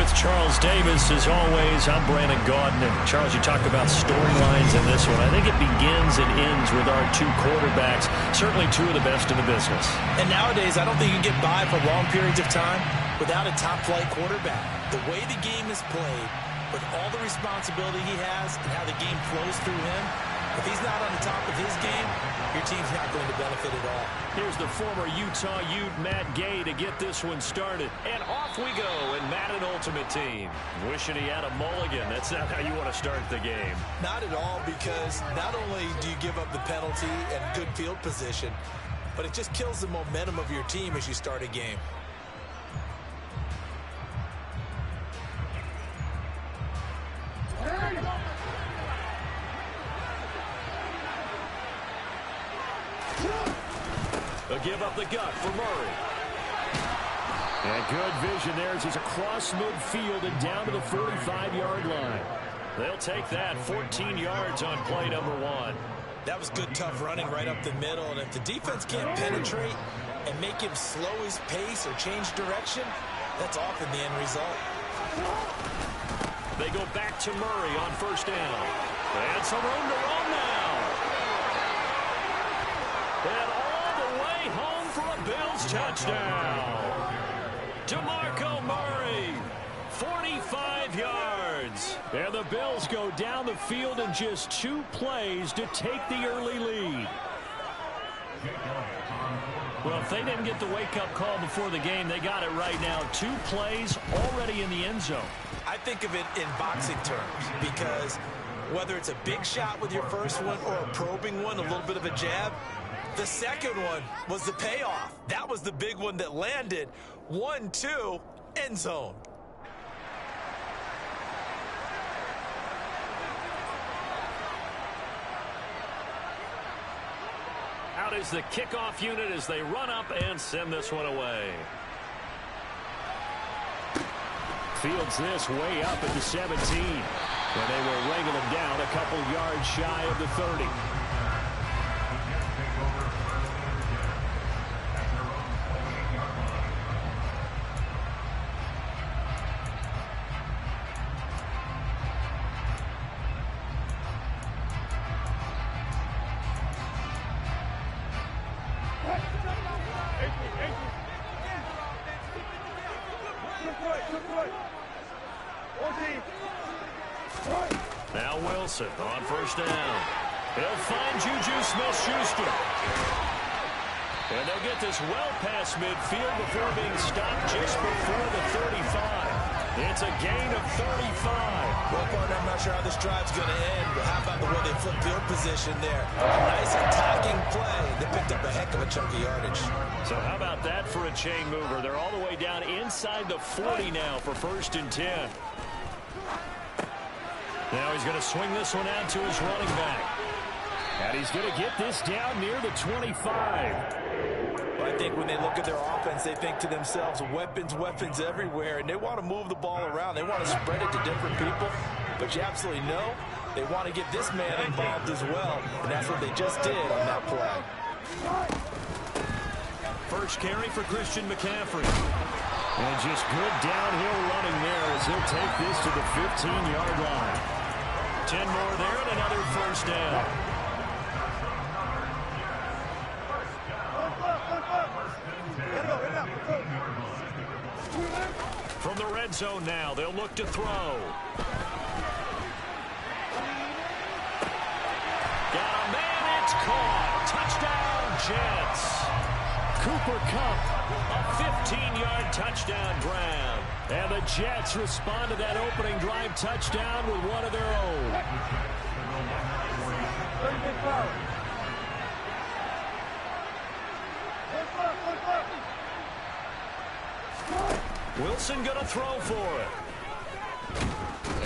with Charles Davis. As always, I'm Brandon Gaudin. And Charles, you talk about storylines in this one. I think it begins and ends with our two quarterbacks, certainly two of the best in the business. And nowadays, I don't think you can get by for long periods of time without a top-flight quarterback. The way the game is played, with all the responsibility he has and how the game flows through him, if he's not on the top of his game, your team's not going to benefit at all. Here's the former Utah Ute, Matt Gay, to get this one started. And off we go in Madden Ultimate Team. Wishing he had a mulligan. That's not how you want to start the game. Not at all, because not only do you give up the penalty and good field position, but it just kills the momentum of your team as you start a game. A give up the gut for Murray. And good vision there as he's across midfield and down to the 45-yard line. They'll take that 14 yards on play number one. That was good, tough running right up the middle. And if the defense can't penetrate and make him slow his pace or change direction, that's often the end result. They go back to Murray on first down. And some room to run now. And all the way home for a Bills touchdown. DeMarco Murray, 45 yards. And the Bills go down the field in just 2 plays to take the early lead. Well, if they didn't get the wake-up call before the game, they got it right now. 2 plays already in the end zone. I think of it in boxing terms, because whether it's a big shot with your first one or a probing one, a little bit of a jab, the second one was the payoff. That was the big one that landed. 1-2, end zone. Out is the kickoff unit as they run up and send this one away. Fields this way up at the 17. And they will wrangle him down a couple yards shy of the 30. Now Wilson on first down. He'll find Juju Smith-Schuster. And they'll get this well past midfield before being stopped just before the 35. It's a gain of 35. Well, partner, I'm not sure how this drive's going to end, but how about the way they flip field position there? A nice attacking play. They picked up a heck of a chunk of yardage. So how about that for a chain mover? They're all the way down inside the 40 now for first and 10. Now he's going to swing this one out to his running back. And he's going to get this down near the 25. Well, I think when they look at their offense, they think to themselves, weapons, weapons everywhere, and they want to move the ball around. They want to spread it to different people, but you absolutely know they want to get this man involved as well, and that's what they just did on that play. First carry for Christian McCaffrey. And just good downhill running there as he'll take this to the 15-yard line. 10 more there and another first down. From the red zone now, they'll look to throw. Got a man, it's caught. Touchdown, Jets. Cooper Kupp, a 15-yard touchdown grab. And the Jets respond to that opening drive touchdown with one of their own. Wilson going to throw for it.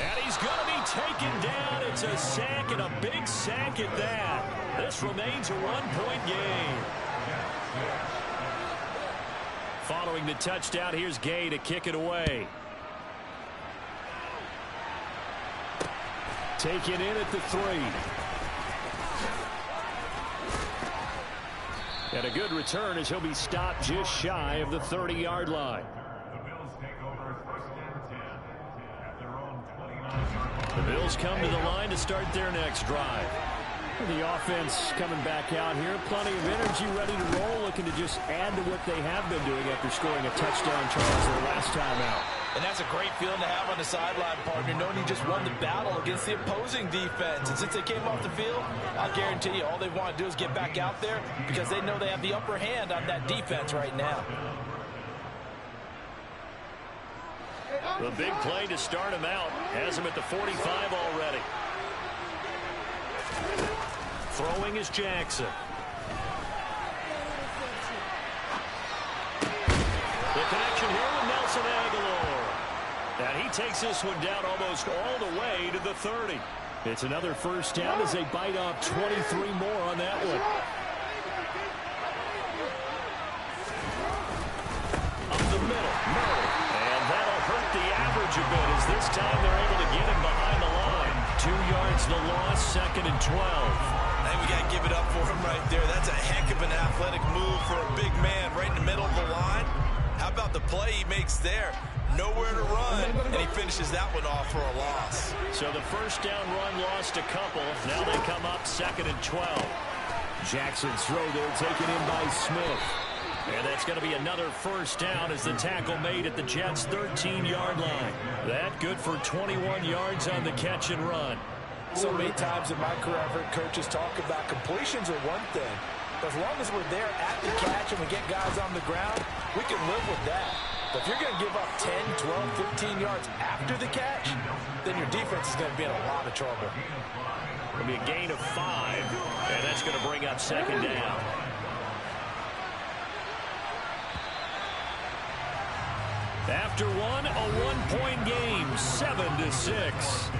And he's going to be taken down. It's a sack, and a big sack at that. This remains a one-point game. Following the touchdown, here's Gay to kick it away. Take it in at the 3. And a good return as he'll be stopped just shy of the 30-yard line. The Bills come to the line to start their next drive. The offense coming back out here. Plenty of energy, ready to roll, looking to just add to what they have been doing after scoring a touchdown, Charles, their last time out. And that's a great feeling to have on the sideline, partner, knowing you just won the battle against the opposing defense. And since they came off the field, I'll guarantee you all they want to do is get back out there because they know they have the upper hand on that defense right now. The big play to start him out has him at the 45 already. Throwing is Jackson. The connection here with Nelson Aguilar. And he takes this one down almost all the way to the 30. It's another first down as they bite off 23 more on that one. Up the middle, Murray. And that'll hurt the average a bit as this time they're able to get him behind the line. 2 yards the loss, 2nd and 12. Hey, we got to give it up for him right there. That's a heck of an athletic move for a big man right in the middle of the line. How about the play he makes there? Nowhere to run, and he finishes that one off for a loss. So the first down run lost a couple. Now they come up 2nd and 12. Jackson's throw there taken in by Smith. And that's going to be another first down as the tackle made at the Jets' 13-yard line. That good for 21 yards on the catch and run. So many times in my career, I've heard coaches talk about completions are one thing. But as long as we're there at the catch and we get guys on the ground, we can live with that. But if you're going to give up 10, 12, 15 yards after the catch, then your defense is going to be in a lot of trouble. It'll be a gain of 5, and that's going to bring up 2nd down. After one, a one-point game, 7-6.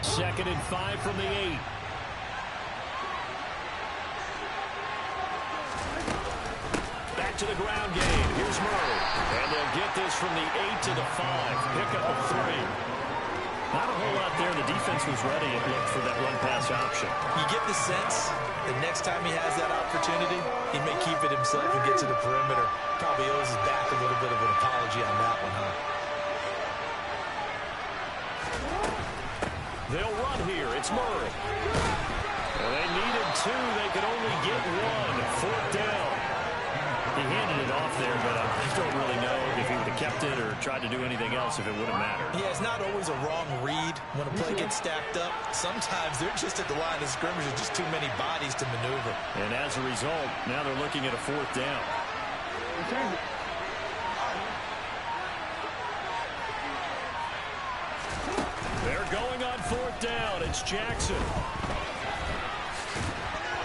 Second and 5 from the 8. Back to the ground game. Here's Murray. And they'll get this from the 8 to the 5. Pick up a 3. Not a whole lot there. The defense was ready, it looked, for that run-pass option. You get the sense that next time he has that opportunity, he may keep it himself and get to the perimeter. Probably owes his back a little bit of an apology on that one, huh? They'll run here. It's Murray. Well, they needed 2. They could only get 1. 4th down. He handed it off there, but I don't really know if he would have kept it or tried to do anything else if it would have mattered. Yeah, it's not always a wrong read when a play gets stacked up. Sometimes they're just at the line of scrimmage with just too many bodies to maneuver. And as a result, now they're looking at a 4th down. They're going on 4th down. It's Jackson.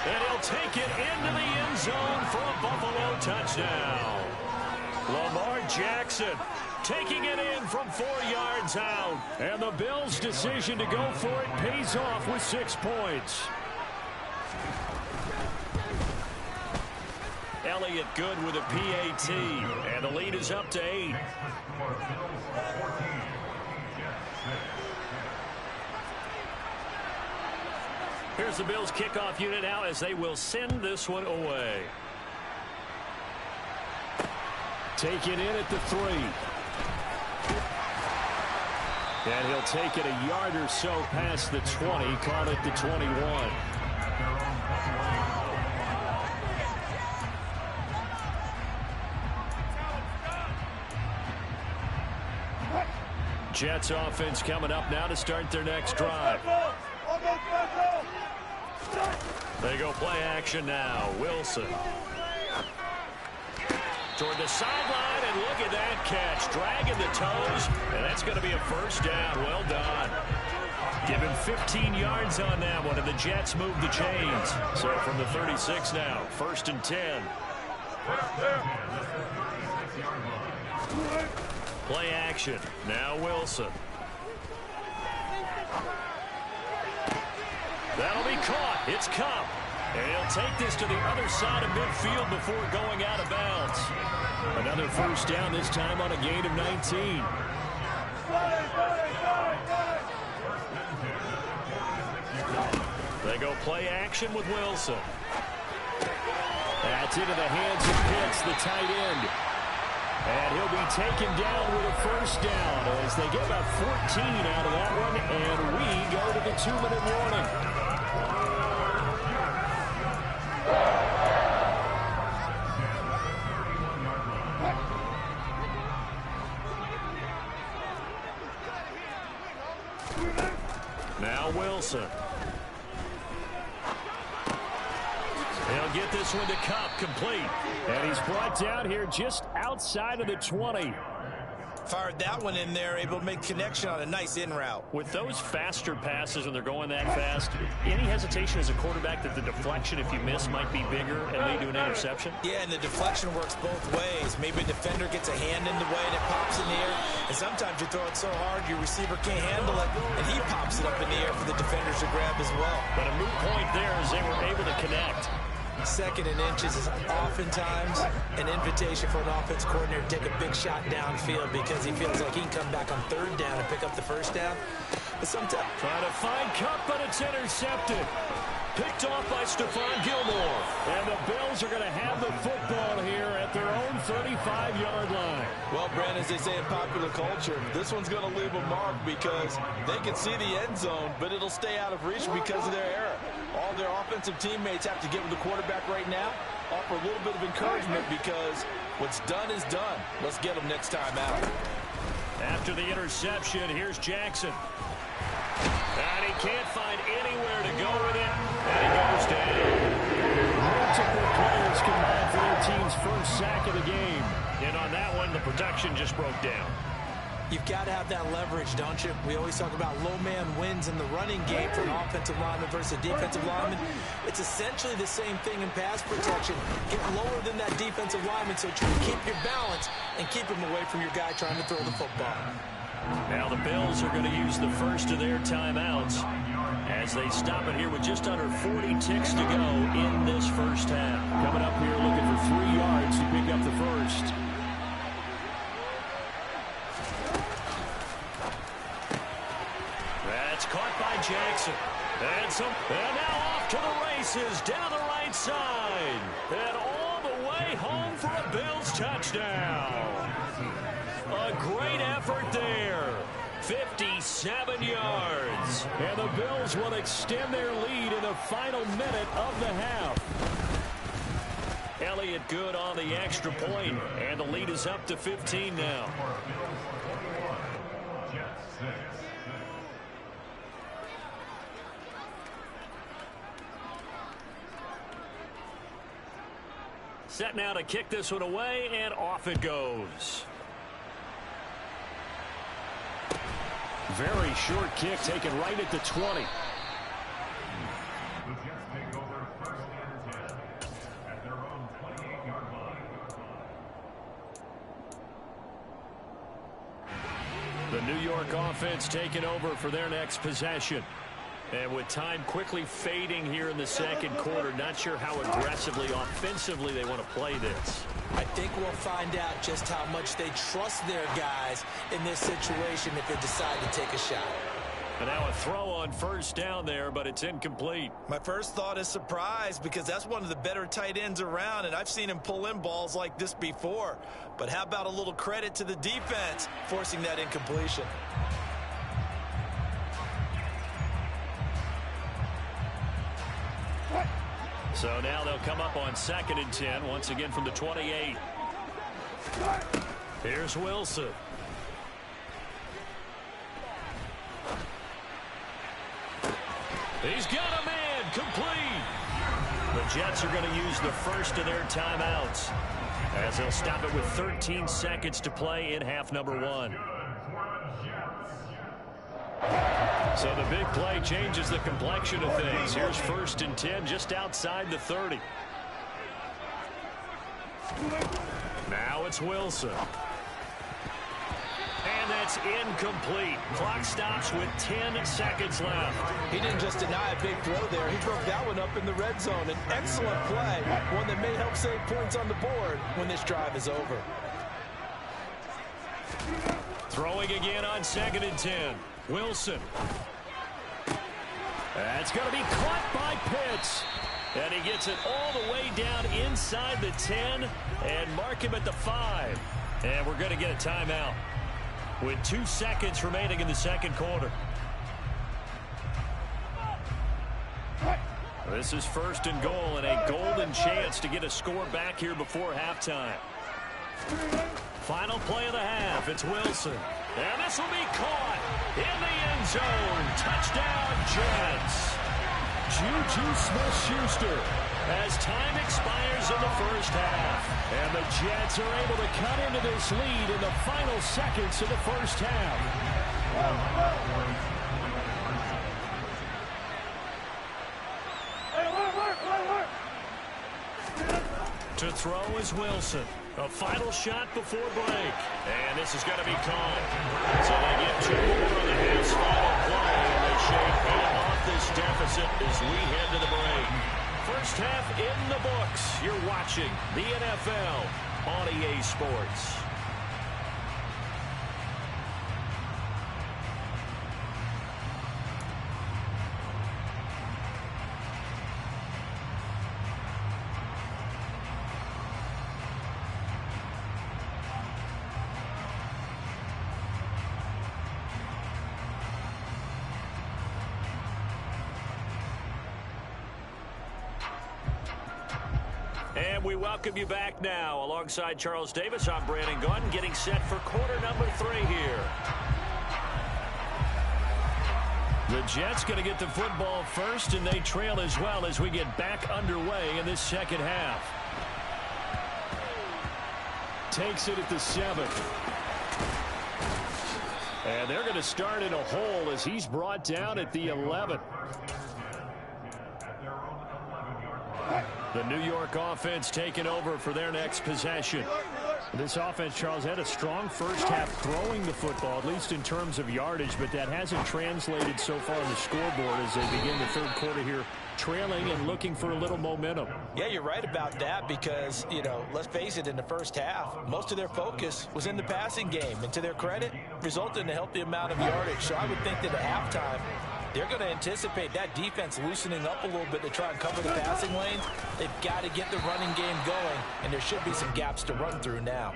And he'll take it into the end zone for a Buffalo touchdown. Lamar Jackson taking it in from 4 yards out. And the Bills' decision to go for it pays off with 6 points. Elliott good with a PAT. And the lead is up to 8. Here's the Bills' kickoff unit now as they will send this one away. Take it in at the 3. And he'll take it a yard or so past the 20, caught at the 21. Jets offense coming up now to start their next drive. They go play action now. Wilson. Toward the sideline, and look at that catch. Dragging the toes, and that's going to be a first down. Well done. Given 15 yards on that one, and the Jets move the chains. So from the 36 now, 1st and 10. Play action. Now Wilson. That'll be caught. It's Cup. And he'll take this to the other side of midfield before going out of bounds. Another first down, this time on a gain of 19. They go play action with Wilson. That's into the hands of Pitts, the tight end. And he'll be taken down with a first down as they get about 14 out of that one, and we go to the 2-minute warning. Now Wilson. He'll get this one to Cup, complete. And he's brought down here just outside of the 20. Fired that one in there, able to make connection on a nice in route. With those faster passes when they're going that fast, any hesitation as a quarterback that the deflection, if you miss, might be bigger and lead to an interception? Yeah, and the deflection works both ways. Maybe a defender gets a hand in the way and it pops in the air. And sometimes you throw it so hard your receiver can't handle it, and he pops it up in the air for the defenders to grab as well. But a moot point there as they were able to connect. Second and inches is oftentimes an invitation for an offense coordinator to take a big shot downfield because he feels like he can come back on third down and pick up the first down. But sometimes trying to find Cup, but it's intercepted. Picked off by Stephon Gilmore. And the Bills are going to have the football here at their own 35-yard line. Well, Brandon, as they say in popular culture, this one's going to leave a mark because they can see the end zone, but it'll stay out of reach because of their error. All their offensive teammates have to get with the quarterback right now, offer a little bit of encouragement because what's done is done. Let's get them next time out. After the interception, here's Jackson. And he can't find anywhere to go with it. And he goes down. Multiple players combined for their team's first sack of the game. And on that one, the protection just broke down. You've got to have that leverage, don't you? We always talk about low man wins in the running game for an offensive lineman versus a defensive lineman. It's essentially the same thing in pass protection. Get lower than that defensive lineman so you can keep your balance and keep him away from your guy trying to throw the football. Now the Bills are going to use the first of their timeouts as they stop it here with just under 40 ticks to go in this first half. Coming up here looking for 3 yards to pick up the first. That's caught by Jackson. And now off to the races down the right side. And all the way home for a Bills touchdown. A great effort there. 57 yards. And the Bills will extend their lead in the final minute of the half. Elliott good on the extra point, and the lead is up to 15 now. Set now to kick this one away, and off it goes. Very short kick taken right at the 20. The New York offense taking over for their next possession. And with time quickly fading here in the second quarter, not sure how aggressively, offensively they want to play this. I think we'll find out just how much they trust their guys in this situation if they decide to take a shot. And now a throw on first down there, but it's incomplete. My first thought is surprise because that's one of the better tight ends around, and I've seen him pull in balls like this before. But how about a little credit to the defense forcing that incompletion? So now they'll come up on 2nd and 10, once again from the 28. Here's Wilson. He's got a man, complete. The Jets are going to use the first of their timeouts as they'll stop it with 13 seconds to play in half number 1. So the big play changes the complexion of things. Here's 1st and 10 just outside the 30. Now it's Wilson. And And that's incomplete. Clock stops with 10 seconds left. He didn't just deny a big throw there. He broke that one up in the red zone. An excellent play, one that may help save points on the board when this drive is over. Throwing again on 2nd and 10. Wilson. That's going to be caught by Pitts. And he gets it all the way down inside the 10 and mark him at the 5. And we're going to get a timeout with 2 seconds remaining in the second quarter. This is 1st and goal and a golden chance to get a score back here before halftime. Final play of the half. It's Wilson. And this will be caught in the end zone. Touchdown, Jets. Juju Smith-Schuster as time expires in the first half. And the Jets are able to cut into this lead in the final seconds of the first half. To throw is Wilson. A final shot before break. And this is going to be caught. So they get 2 more on the half's final play. And they shake off this deficit as we head to the break. First half in the books. You're watching the NFL on EA Sports. And we welcome you back now. Alongside Charles Davis, I'm Brandon Gunn, getting set for quarter number 3 here. The Jets going to get the football first, and they trail as well as we get back underway in this second half. Takes it at the 7. And they're going to start in a hole as he's brought down at the 11. The New York offense taking over for their next possession. This offense, Charles, had a strong first half throwing the football, at least in terms of yardage, but that hasn't translated so far on the scoreboard as they begin the third quarter here, trailing and looking for a little momentum. Yeah, you're right about that because, let's face it, in the first half, most of their focus was in the passing game. And to their credit, resulted in a healthy amount of yardage. So I would think that at halftime, they're going to anticipate that defense loosening up a little bit to try and cover the passing lanes. They've got to get the running game going, and there should be some gaps to run through now.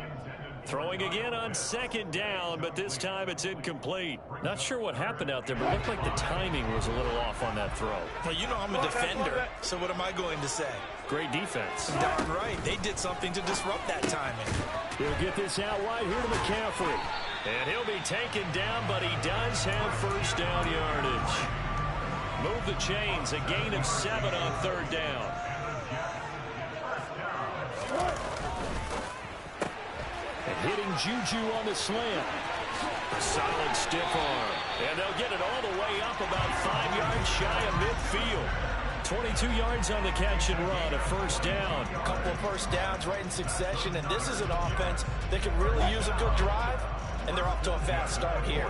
Throwing again on 2nd down, but this time it's incomplete. Not sure what happened out there, but it looked like the timing was a little off on that throw. Well, I'm a defender, so what am I going to say? Great defense. Darn right. They did something to disrupt that timing. He'll get this out wide here to McCaffrey. And he'll be taken down, but he does have first down yardage. Move the chains, a gain of 7 on 3rd down. And hitting Juju on the slant. A solid stiff arm. And they'll get it all the way up about 5 yards shy of midfield. 22 yards on the catch and run, a first down. A couple of first downs right in succession, and this is an offense that can really use a good drive. And they're off to a fast start here.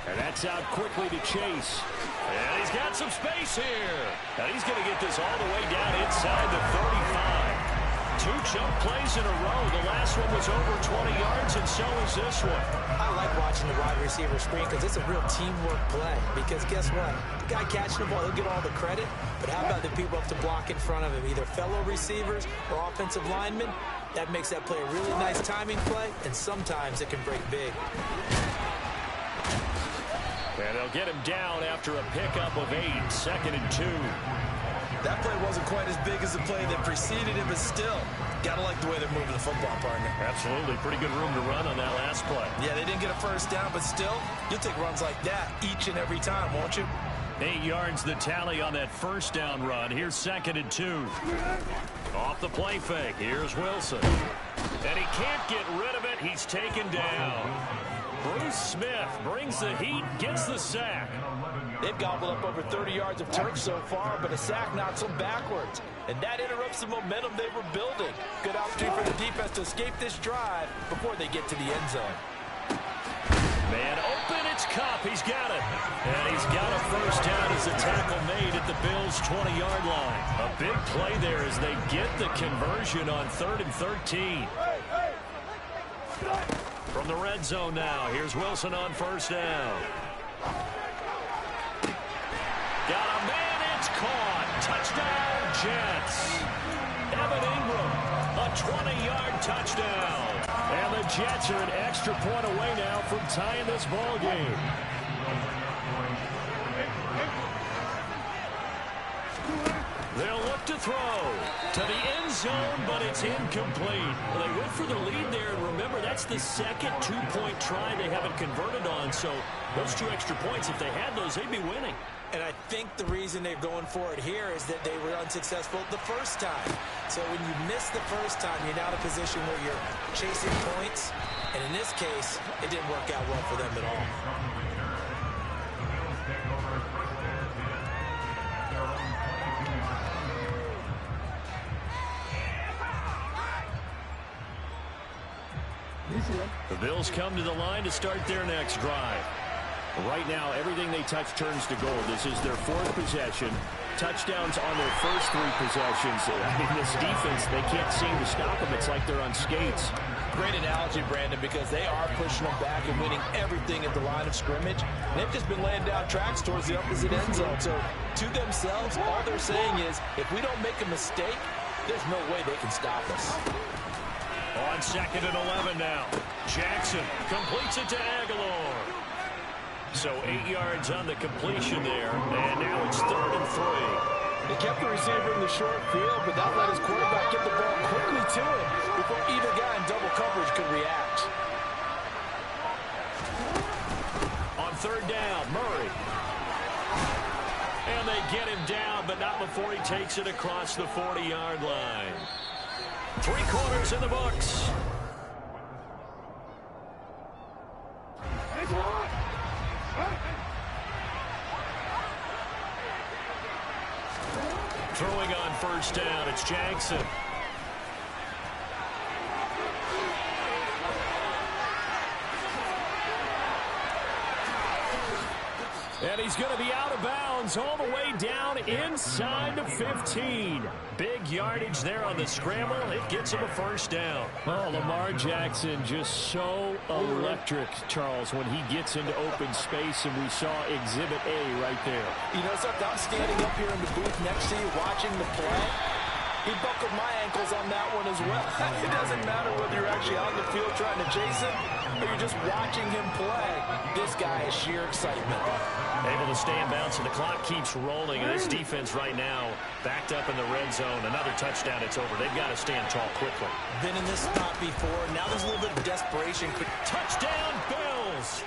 And that's out quickly to Chase. And he's got some space here. And he's going to get this all the way down inside the 35. 2 jump plays in a row. The last one was over 20 yards, and so is this one. I like watching the wide receiver screen because it's a real teamwork play. Because guess what? The guy catching the ball, he'll get all the credit. But how about the people up to block in front of him, either fellow receivers or offensive linemen? That makes that play a really nice timing play, and sometimes it can break big. And they'll get him down after a pickup of 8, 2nd and 2. That play wasn't quite as big as the play that preceded it, but still, gotta like the way they're moving the football, partner. Absolutely. Pretty good room to run on that last play. Yeah, they didn't get a first down, but still, you'll take runs like that each and every time, won't you? 8 yards the tally on that first down run. Here's 2nd and 2. Off the play fake. Here's Wilson. And he can't get rid of it. He's taken down. Bruce Smith brings the heat, gets the sack. They've gobbled up over 30 yards of turf so far, but a sack knocks them backwards. And that interrupts the momentum they were building. Good opportunity for the defense to escape this drive before they get to the end zone. Man open, it's Kupp. He's got it. And he's got a first down as the tackle made at the Bills' 20-yard line. A big play there as they get the conversion on 3rd and 13. From the red zone now, here's Wilson on first down. Got a man, it's caught. Touchdown, Jets. Evan Ingram, a 20-yard touchdown. And the Jets are an extra point away now from tying this ball game. They'll look to throw to the end zone, but it's incomplete. Well, they went for the lead there, and remember, that's the second two-point try they haven't converted on. So those 2 extra points, if they had those, they'd be winning. And I think the reason they're going for it here is that they were unsuccessful the first time. So when you miss the first time, you're now in a position where you're chasing points. And in this case, it didn't work out well for them at all. The Bills come to the line to start their next drive. Right now, everything they touch turns to gold. This is their 4th possession. Touchdowns on their first 3 possessions. I mean, this defense, they can't seem to stop them. It's like they're on skates. Great analogy, Brandon, because they are pushing them back and winning everything at the line of scrimmage. They've just been laying down tracks towards the opposite end zone. So to themselves, all they're saying is, if we don't make a mistake, there's no way they can stop us. On 2nd and 11 now. Jackson completes it to Aguilar. So 8 yards on the completion there, and now it's 3rd and 3. They kept the receiver in the short field, but that let his quarterback get the ball quickly to him before either guy in double coverage could react. On 3rd down, Murray. And they get him down, but not before he takes it across the 40-yard line. 3 quarters in the books. Throwing on first down, it's Jackson. And he's going to be out of bounds all the way down inside the 15. Big yardage there on the scramble. It gets him a first down. Oh, Lamar Jackson just so electric, Charles, when he gets into open space, and we saw Exhibit A right there. You know something? I'm standing up here in the booth next to you watching the play. He buckled my ankles on that one as well. It doesn't matter whether you're actually on the field trying to chase him or you're just watching him play. This guy is sheer excitement. Able to stay in bounds, and the clock keeps rolling. And this defense right now backed up in the red zone. Another touchdown, it's over. They've got to stand tall quickly. Been in this spot before. Now there's a little bit of desperation. Touchdown, Bills!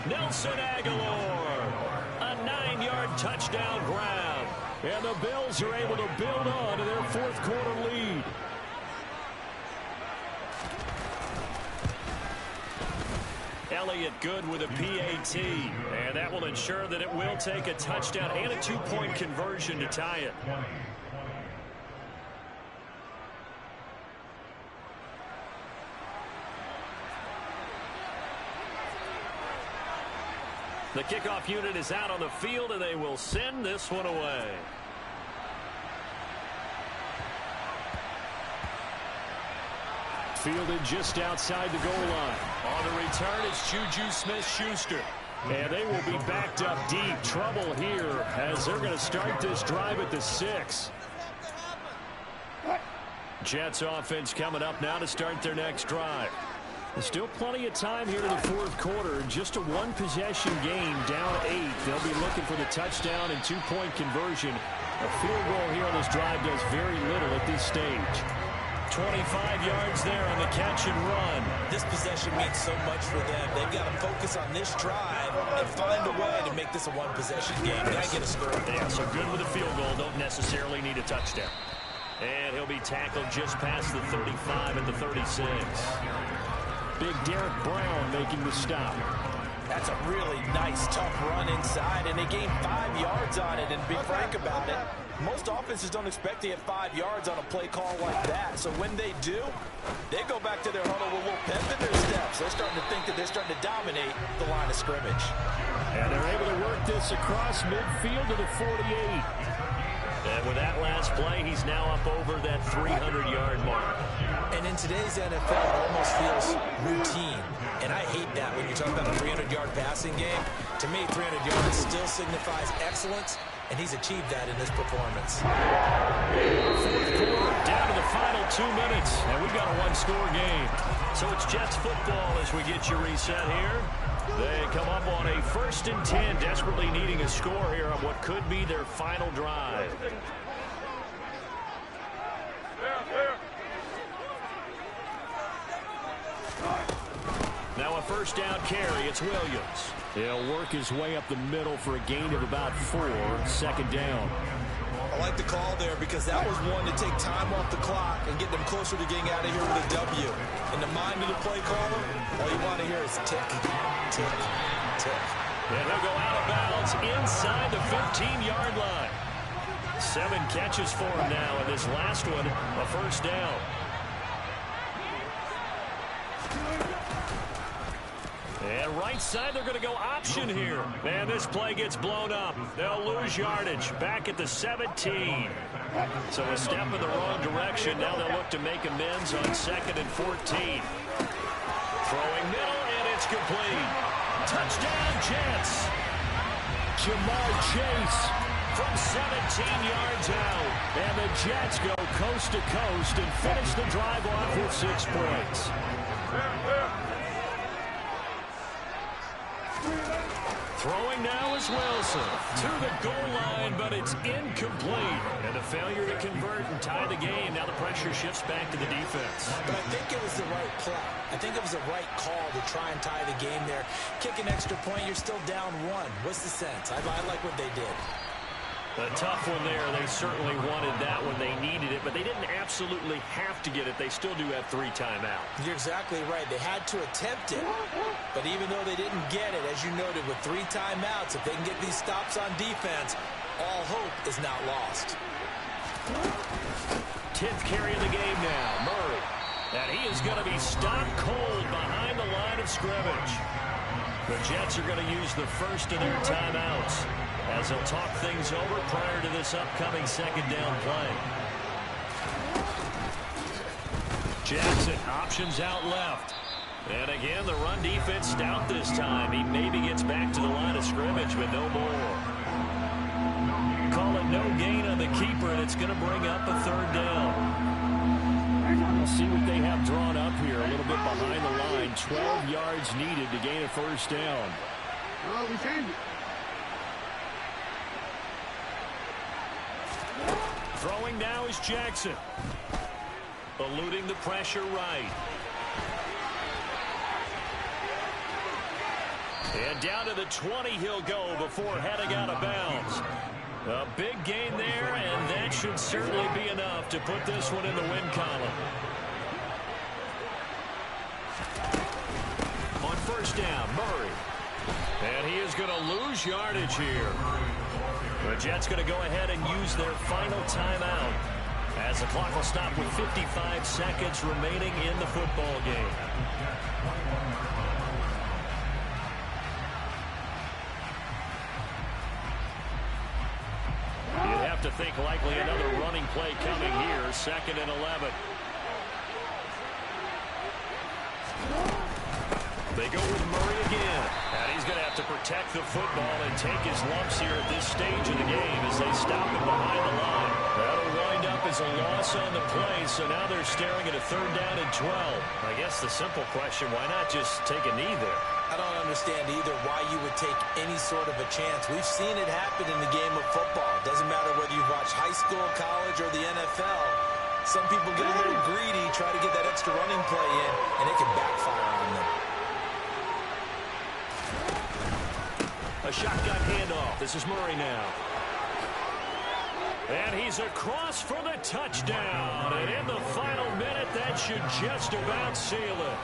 Nelson Aguilar. A 9-yard touchdown grab. And the Bills are able to build on to their 4th quarter lead. Elliott good with a PAT, and that will ensure that it will take a touchdown and a 2-point conversion to tie it. The kickoff unit is out on the field, and they will send this one away. Fielded just outside the goal line. On the return, it's Juju Smith-Schuster. And they will be backed up deep. Trouble here as they're going to start this drive at the 6. Jets offense coming up now to start their next drive. There's still plenty of time here in the 4th quarter. Just a 1-possession game, down 8. They'll be looking for the touchdown and 2-point conversion. A field goal here on this drive does very little at this stage. 25 yards there on the catch and run. This possession means so much for them. They've got to focus on this drive and find a way to make this a 1-possession game. Got to get a score. Yeah, so good with a field goal. Don't necessarily need a touchdown. And he'll be tackled just past the 35 at the 36. Big Derek Brown making the stop. That's a really nice, tough run inside, and they gained 5 yards on it. And to be frank about it, most offenses don't expect to get 5 yards on a play call like that. So when they do, they go back to their huddle with a little pep in their steps. They're starting to think that they're starting to dominate the line of scrimmage. And they're able to work this across midfield to the 48. And with that last play, he's now up over that 300-yard mark. And in today's NFL, it almost feels routine. And I hate that when you're talking about a 300-yard passing game. To me, 300 yards still signifies excellence, and he's achieved that in this performance. Fourth quarter, down to the final 2 minutes, and we've got a one-score game. So it's Jets football as we get you reset here. They come up on a 1st and 10, desperately needing a score here on what could be their final drive. Now a first down carry. It's Williams. He'll work his way up the middle for a gain of about 4. Second down. I like the call there because that was one to take time off the clock and get them closer to getting out of here with a W. In the mind of the play caller, all you want to hear is tick, tick, tick. And he'll go out of bounds inside the 15-yard line. 7 catches for him now, and this last one, a first down. And right side, they're going to go option here. And this play gets blown up. They'll lose yardage back at the 17. So a step in the wrong direction. Now they'll look to make amends on 2nd and 14. Throwing middle, and it's complete. Touchdown, Jets. Jamar Chase From 17 yards out. And the Jets go coast to coast and finish the drive off with 6 points. Throwing now is Wilson to the goal line, but it's incomplete. And a failure to convert and tie the game. Now the pressure shifts back to the defense. But I think it was the right play. I think it was the right call to try and tie the game there. Kick an extra point, you're still down 1. What's the sense? I like what they did. A tough one there. They certainly wanted that when they needed it, but they didn't absolutely have to get it. They still do have 3 timeouts. You're exactly right. They had to attempt it. But even though they didn't get it, as you noted, with 3 timeouts, if they can get these stops on defense, all hope is not lost. 10th carry of the game now. Murray. And he is going to be stopped cold behind the line of scrimmage. The Jets are going to use the first of their timeouts as they'll talk things over prior to this upcoming 2nd down play. Jackson options out left. And again, the run defense stout this time. He maybe gets back to the line of scrimmage, but no more. Call it no gain on the keeper, and it's going to bring up a 3rd down. We'll see what they have drawn up here. A little bit behind the line. 12 yards needed to gain a first down. Throwing now is Jackson. Eluding the pressure right. And down to the 20 he'll go before heading out of bounds. A big gain there, and that should certainly be enough to put this one in the win column. On first down, Murray. And he is going to lose yardage here. The Jets going to go ahead and use their final timeout as the clock will stop with 55 seconds remaining in the football game. You'd have to think likely another running play coming here, 2nd and 11. They go with Murray again. And he's going to have to protect the football and take his lumps here at this stage of the game as they stop him behind the line. That'll wind up as a loss on the play, so now they're staring at a 3rd down and 12. I guess the simple question, why not just take a knee there? I don't understand either why you would take any sort of a chance. We've seen it happen in the game of football. It doesn't matter whether you watch high school, college, or the NFL. Some people get a little greedy, try to get that extra running play in, and it can backfire on them. A shotgun handoff. This is Murray now. And he's across for the touchdown. And in the final minute, that should just about seal it.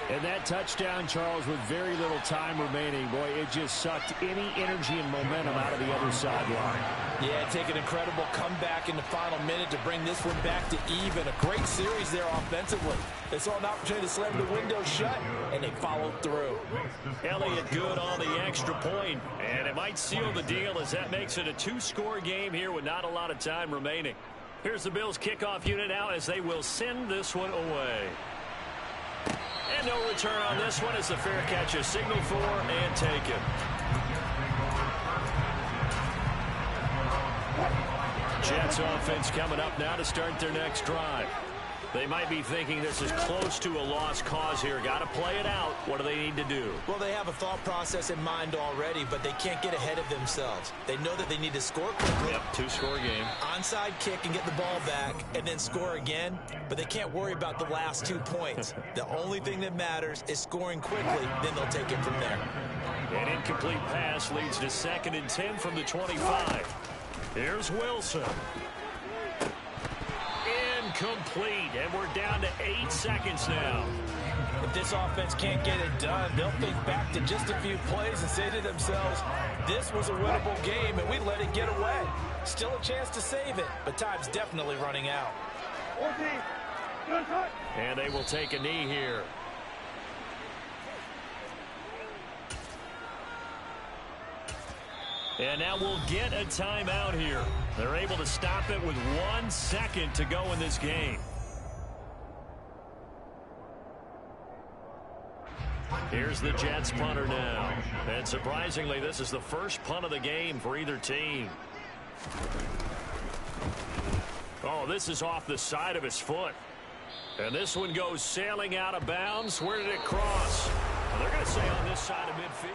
And that touchdown, Charles, with very little time remaining, boy, it just sucked any energy and momentum out of the other sideline. Yeah, take an incredible comeback in the final minute to bring this one back to even. A great series there offensively. They saw an opportunity to slam the window shut, and they followed through. Elliott good on the extra point, and it might seal the deal as that makes it a two-score game here with not a lot of time remaining. Here's the Bills kickoff unit now as they will send this one away. And no return on this one as the fair catch is signaled for and taken. Jets offense coming up now to start their next drive. They might be thinking this is close to a lost cause here. Got to play it out. What do they need to do? Well, they have a thought process in mind already, but they can't get ahead of themselves. They know that they need to score quickly. Yep, two-score game. Onside kick and get the ball back and then score again, but they can't worry about the last 2 points. The only thing that matters is scoring quickly, then they'll take it from there. An incomplete pass leads to 2nd and 10 from the 25. Here's Wilson. Incomplete, and we're down to 8 seconds now. If this offense can't get it done, they'll think back to just a few plays and say to themselves, this was a winnable game, and we let it get away. Still a chance to save it, but time's definitely running out. And they will take a knee here. And now we'll get a timeout here. They're able to stop it with 1 second to go in this game. Here's the Jets punter now. And surprisingly, this is the first punt of the game for either team. Oh, this is off the side of his foot. And this one goes sailing out of bounds. Where did it cross? Well, they're going to say on this side of midfield.